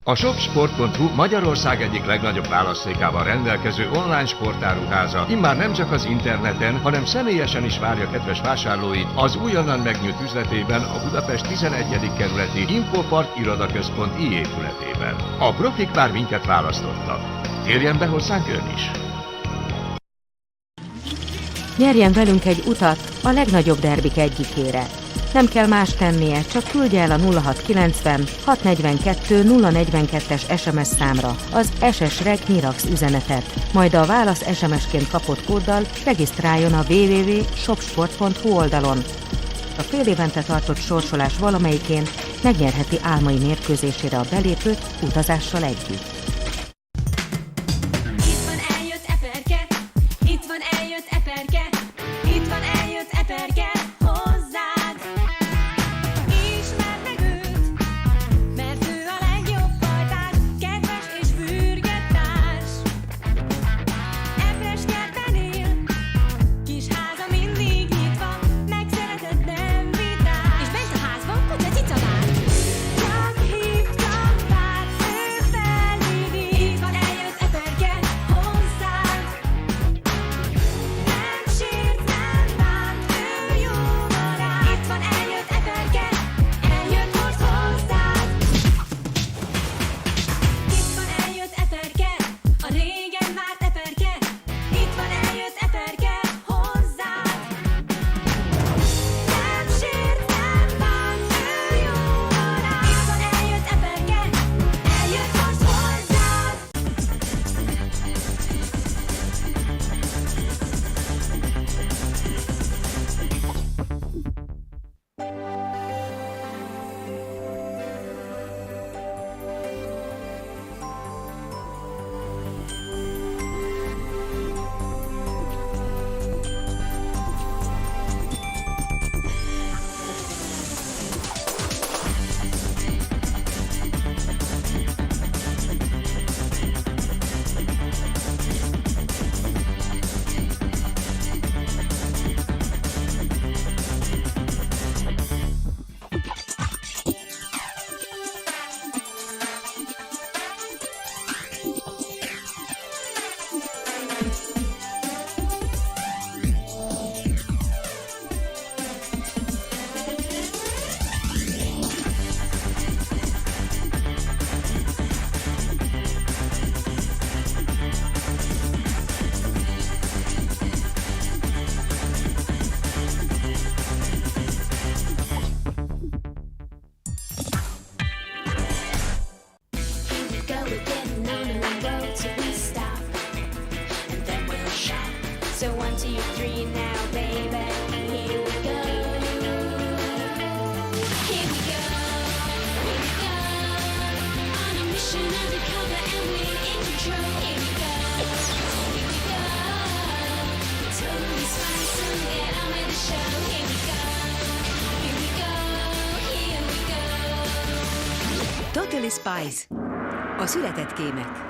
A shopsport.hu Magyarország egyik legnagyobb választékával rendelkező online sportáruháza immár nem csak az interneten, hanem személyesen is várja kedves vásárlóit az újonnan megnyílt üzletében, a Budapest 11. kerületi Infopark irodaközpont I épületében. A profik már minket választottak. Térjen be hozzánk ön is! Nyerjen velünk egy utat a legnagyobb derbik egyikére. Nem kell más tennie, csak küldje el a 0690 642 042-es SMS számra az SS Reg Nyirax üzenetet, majd a válasz SMS-ként kapott kóddal regisztráljon a www.shopsport.hu oldalon. A fél évente tartott sorsolás valamelyikén megnyerheti álmai mérkőzésére a belépőt utazással együtt. Itt van, eljött Eperke, itt van, eljött Eperke, itt van, eljött Eperke hozzád. Ismerd meg őt, mert ő a legjobb pajtás, kedves és fürget társ. Eperskertben él, kis háza mindig nyitva, megszeretett, nem vitás. És bent a házban kutya cica vár. Csak hív, csak vár, ő felhívni. Itt van, eljött Eperke hozzád. Nem sért, nem bánt, ő jó barát. Itt van, eljött Eperke, eljött most hozzád. Itt van, eljött Eperke, a régen várt Eperke. Itt van, eljött Eperke hozzád. Nem sért, nem bánt, ő jó barát. Itt van, eljött Eperke, eljött most hozzád. Go again, no, no, go till we stop, and then we'll shop. So 1, 2, 3 now, baby, here we go. Here we go, here we go. On a mission undercover and we're in control. Here we go, here we go. Totally spice, so get on with the show. Here we go, here we go, here we go. Totally Spice. A született kémek.